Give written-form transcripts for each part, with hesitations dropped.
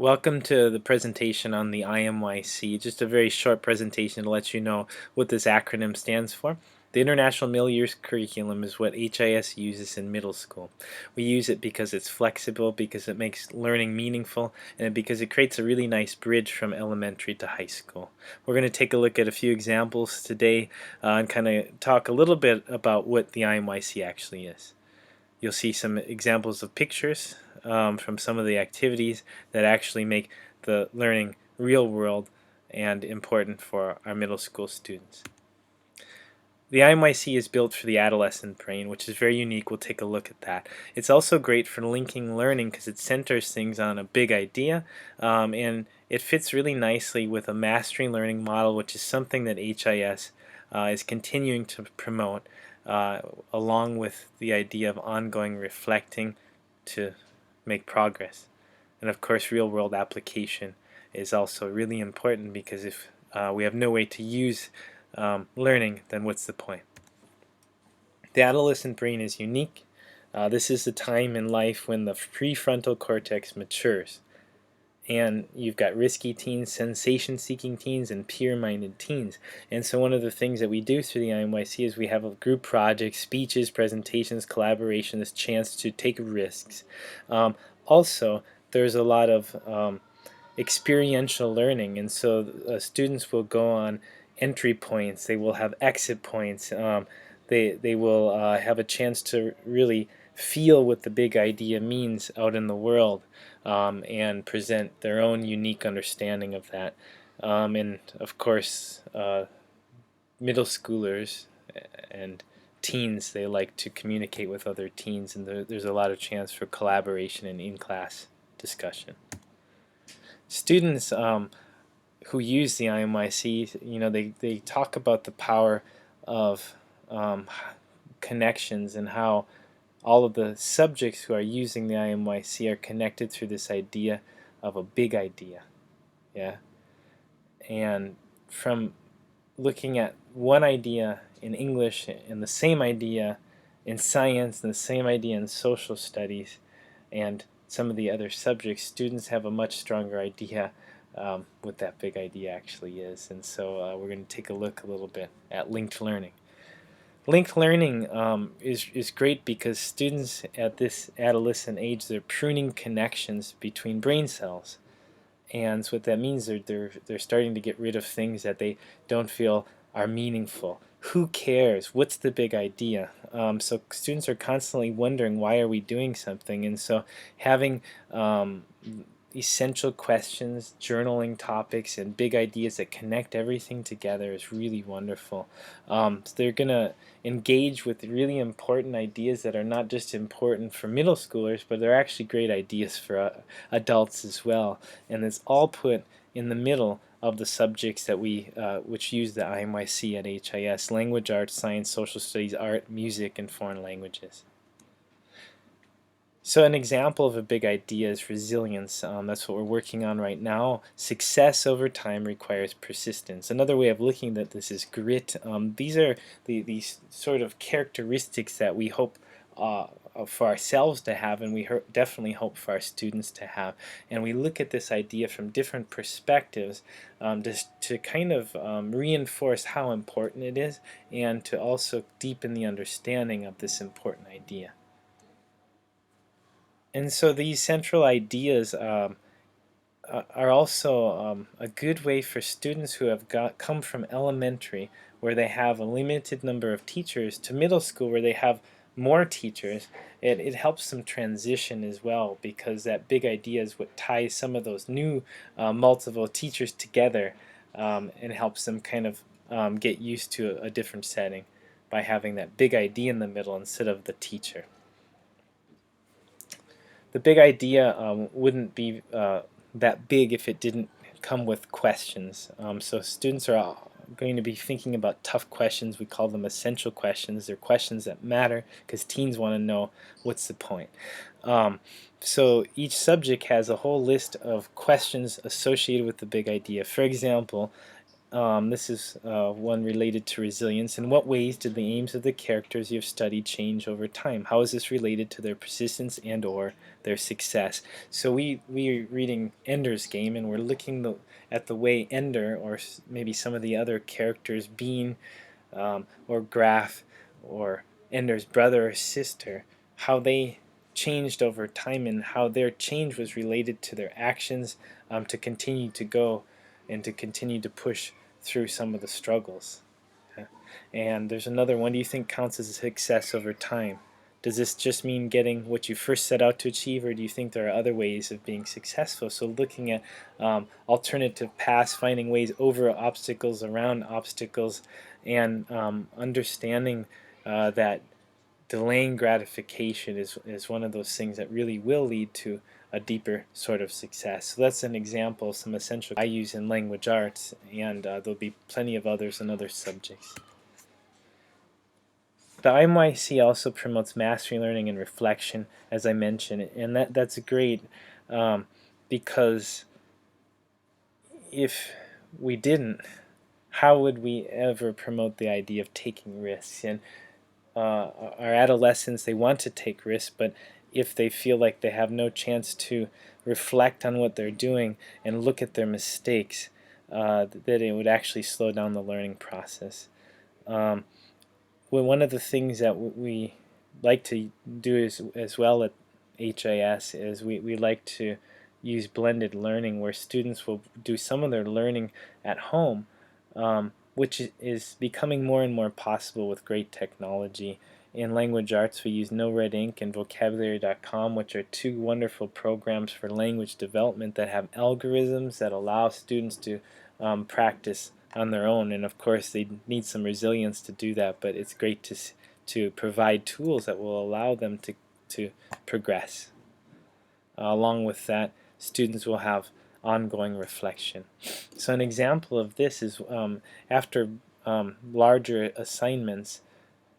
Welcome to the presentation on the IMYC. Just a very short presentation to let you know what this acronym stands for. The International Middle Years Curriculum is what HIS uses in middle school. We use it because it's flexible, because it makes learning meaningful, and because it creates a really nice bridge from elementary to high school. We're going to take a look at a few examples today and kind of talk a little bit about what the IMYC actually is. You'll see some examples of pictures from some of the activities that actually make the learning real world and important for our middle school students. The IMYC is built for the adolescent brain, which is very unique. We'll take a look at that. It's also great for linking learning because it centers things on a big idea, and it fits really nicely with a mastery learning model, which is something that HIS is continuing to promote, along with the idea of ongoing reflecting to make progress. And of course, real-world application is also really important because if we have no way to use learning, then what's the point? The adolescent brain is unique. This is the time in life when the prefrontal cortex matures. And you've got risky teens, sensation-seeking teens, and peer-minded teens. And so one of the things that we do through the IMYC is we have a group project, speeches, presentations, collaboration, this chance to take risks. Also, there's a lot of experiential learning, and so students will go on entry points, they will have exit points, they will have a chance to really feel what the big idea means out in the world, and present their own unique understanding of that. And of course, middle schoolers and teens, they like to communicate with other teens, and there's a lot of chance for collaboration and in-class discussion. Students who use the IMYC, they talk about the power of connections and how all of the subjects who are using the IMYC are connected through this idea of a big idea. Yeah. And from looking at one idea in English and the same idea in science and the same idea in social studies and some of the other subjects, students have a much stronger idea what that big idea actually is. And so we're going to take a look a little bit at linked learning. Linked learning is great because students at this adolescent age, they're pruning connections between brain cells. And so what that means, they're starting to get rid of things that they don't feel are meaningful. Who cares? What's the big idea? So students are constantly wondering, why are we doing something? And so having essential questions, journaling topics, and big ideas that connect everything together is really wonderful. So they're going to engage with really important ideas that are not just important for middle schoolers, but they're actually great ideas for adults as well. And it's all put in the middle of the subjects that which use the IMYC at HIS: language arts, science, social studies, art, music, and foreign languages. So an example of a big idea is resilience. That's what we're working on right now. Success over time requires persistence. Another way of looking at this is grit. These are these sort of characteristics that we hope for ourselves to have, and we definitely hope for our students to have. And we look at this idea from different perspectives to kind of reinforce how important it is, and to also deepen the understanding of this important idea. And so these central ideas are also a good way for students who have come from elementary, where they have a limited number of teachers, to middle school, where they have more teachers. It helps them transition as well, because that big idea is what ties some of those new multiple teachers together, and helps them kind of get used to a different setting by having that big idea in the middle instead of the teacher. The big idea wouldn't be that big if it didn't come with questions. So students are going to be thinking about tough questions. We call them essential questions. They're questions that matter because teens want to know, what's the point. So each subject has a whole list of questions associated with the big idea. For example, This is one related to resilience. In what ways did the aims of the characters you have studied change over time? How is this related to their persistence and or their success? So we are reading Ender's Game, and we're looking at the way Ender, or maybe some of the other characters, Bean, or Graf, or Ender's brother or sister, how they changed over time and how their change was related to their actions, to continue to go and to continue to push through some of the struggles. And there's another one. Do you think counts as a success over time? Does this just mean getting what you first set out to achieve, or do you think there are other ways of being successful? So looking at alternative paths, finding ways over obstacles, around obstacles, and understanding that delaying gratification is one of those things that really will lead to a deeper sort of success. So that's an example of some essential I use in language arts, and there'll be plenty of others in other subjects. The IMYC also promotes mastery learning and reflection, as I mentioned, and that's great, because if we didn't, how would we ever promote the idea of taking risks? And our adolescents, they want to take risks, but if they feel like they have no chance to reflect on what they're doing and look at their mistakes, that it would actually slow down the learning process. Well, one of the things that we like to do as well at HIS is we like to use blended learning, where students will do some of their learning at home, which is becoming more and more possible with great technology. In language arts, we use No Red Ink and Vocabulary.com, which are two wonderful programs for language development that have algorithms that allow students to practice on their own. And of course, they need some resilience to do that, but it's great to provide tools that will allow them to progress. Along with that, students will have ongoing reflection. So an example of this is after larger assignments,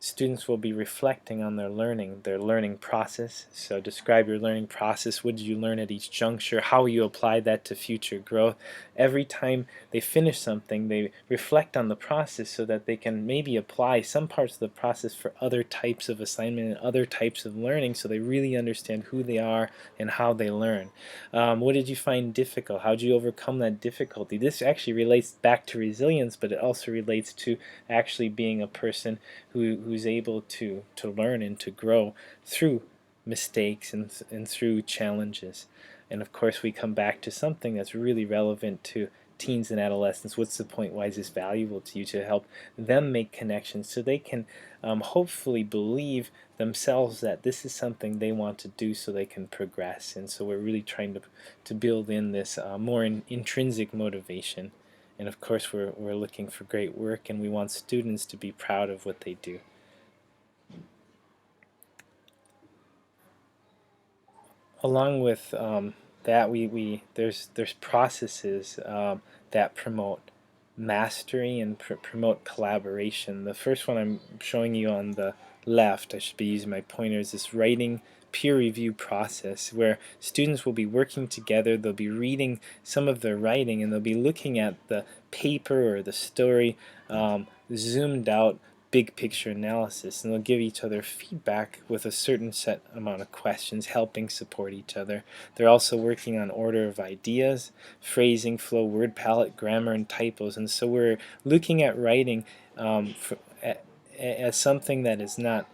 students will be reflecting on their learning process. So describe your learning process. What did you learn at each juncture? How will you apply that to future growth? Every time they finish something, they reflect on the process so that they can maybe apply some parts of the process for other types of assignment and other types of learning, so they really understand who they are and how they learn. What did you find difficult? How did you overcome that difficulty? This actually relates back to resilience, but it also relates to actually being a person who's able to learn and to grow through mistakes and through challenges. And of course, we come back to something that's really relevant to teens and adolescents. What's the point? Why is this valuable to you? To help them make connections so they can hopefully believe themselves that this is something they want to do, so they can progress. And so we're really trying to build in this more intrinsic motivation. And of course, we're looking for great work, and we want students to be proud of what they do. Along with that, there's processes that promote mastery and promote collaboration. The first one I'm showing you on the left, I should be using my pointer, is this writing peer review process, where students will be working together. They'll be reading some of their writing, and they'll be looking at the paper or the story zoomed out, big picture analysis, and they'll give each other feedback with a certain set amount of questions, helping support each other. They're also working on order of ideas, phrasing, flow, word palette, grammar, and typos. And so we're looking at writing as something that is not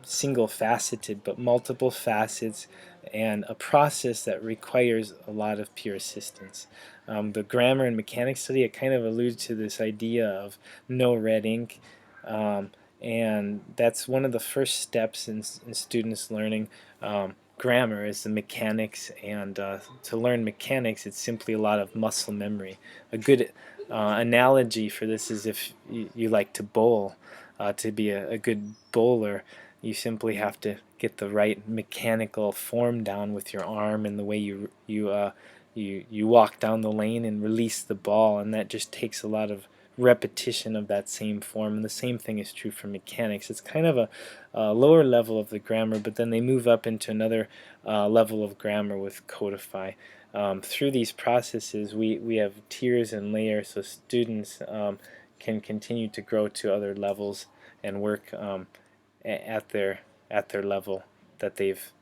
single faceted, but multiple facets, and a process that requires a lot of peer assistance. The grammar and mechanics study, I kind of alluded to this idea of no red ink, and that's one of the first steps in students learning grammar, is the mechanics. And to learn mechanics, it's simply a lot of muscle memory. A good analogy for this is if you like to bowl. To be a good bowler, you simply have to get the right mechanical form down with your arm, and the way you walk down the lane and release the ball, and that just takes a lot of repetition of that same form. And the same thing is true for mechanics. It's kind of a lower level of the grammar, but then they move up into another level of grammar with codify. through these processes, we have tiers and layers so students can continue to grow to other levels and work at their level that they've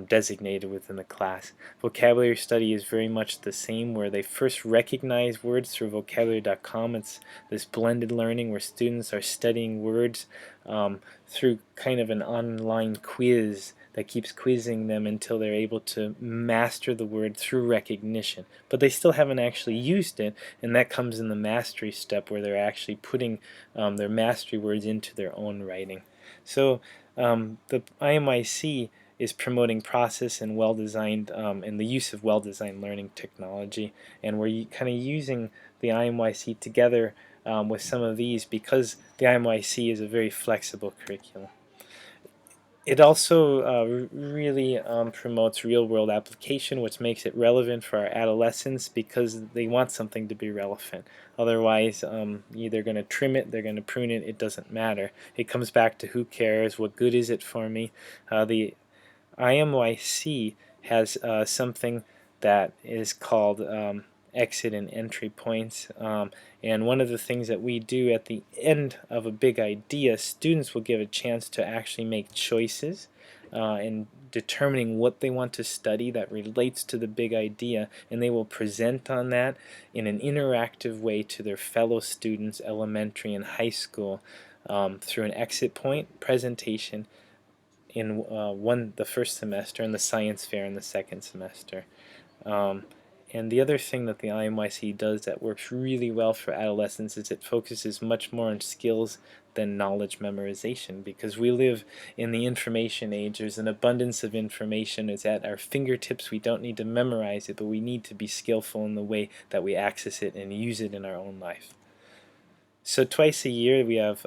designated within the class. Vocabulary study is very much the same, where they first recognize words through vocabulary.com. It's this blended learning where students are studying words through kind of an online quiz that keeps quizzing them until they're able to master the word through recognition. But they still haven't actually used it, and that comes in the mastery step where they're actually putting their mastery words into their own writing. So the IMYC is promoting process and well-designed and the use of well-designed learning technology, and we're kind of using the IMYC together with some of these because the IMYC is a very flexible curriculum. It also really promotes real-world application, which makes it relevant for our adolescents because they want something to be relevant. Otherwise, they're going to trim it, they're going to prune it, it doesn't matter. It comes back to who cares, what good is it for me. The IMYC has something that is called exit and entry points, and one of the things that we do at the end of a big idea, students will give a chance to actually make choices in determining what they want to study that relates to the big idea, and they will present on that in an interactive way to their fellow students, elementary and high school, through an exit point presentation in the first semester and the science fair in the second semester. And the other thing that the IMYC does that works really well for adolescents is it focuses much more on skills than knowledge memorization, because we live in the information age. There's an abundance of information. It's at our fingertips. We don't need to memorize it, but we need to be skillful in the way that we access it and use it in our own life. So twice a year we have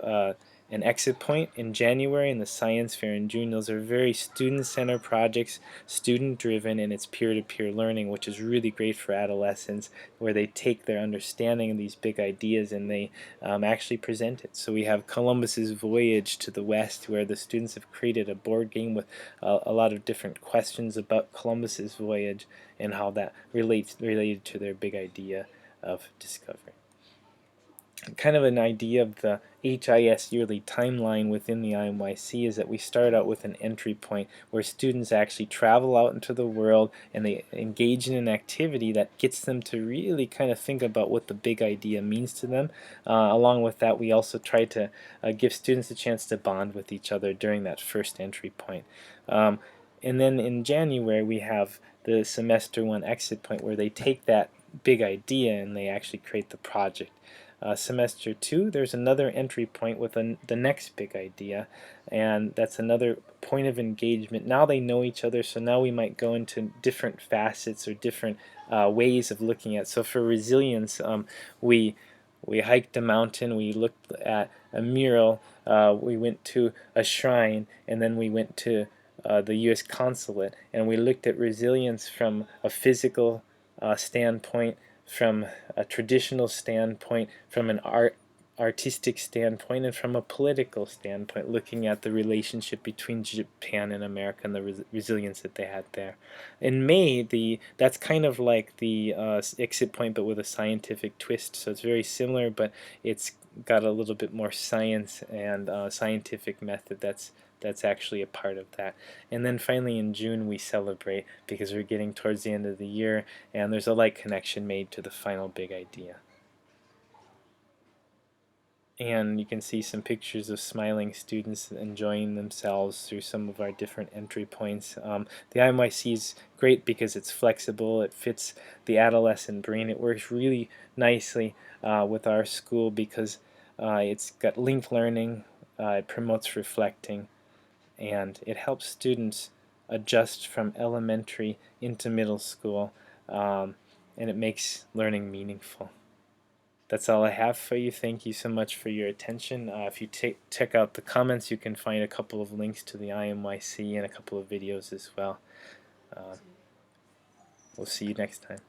an exit point in January and the science fair in June. Those are very student-centered projects, student-driven, and it's peer-to-peer learning, which is really great for adolescents, where they take their understanding of these big ideas and they actually present it. So we have Columbus's Voyage to the West, where the students have created a board game with a lot of different questions about Columbus's voyage and how that related to their big idea of discovery. Kind of an idea of the HIS yearly timeline within the IMYC is that we start out with an entry point where students actually travel out into the world and they engage in an activity that gets them to really kind of think about what the big idea means to them. Along with that, we also try to give students a chance to bond with each other during that first entry point. And then in January we have the semester 1 exit point where they take that big idea and they actually create the project. Semester 2, there's another entry point with the next big idea, and that's another point of engagement. Now they know each other, so now we might go into different facets or different ways of looking at. So for resilience, we hiked a mountain, we looked at a mural, we went to a shrine, and then we went to the U.S. consulate, and we looked at resilience from a physical standpoint, from a traditional standpoint, from an artistic standpoint, and from a political standpoint, looking at the relationship between Japan and America and the resilience that they had there. In May, that's kind of like the exit point, but with a scientific twist. So it's very similar, but it's got a little bit more science and scientific method that's actually a part of that. And then finally in June we celebrate because we're getting towards the end of the year and there's a light connection made to the final big idea. And you can see some pictures of smiling students enjoying themselves through some of our different entry points. The IMYC is great because it's flexible, it fits the adolescent brain, it works really nicely with our school because it's got linked learning, it promotes reflecting, and it helps students adjust from elementary into middle school, and it makes learning meaningful. That's all I have for you. Thank you so much for your attention. If you check out the comments, you can find a couple of links to the IMYC and a couple of videos as well. We'll see you next time.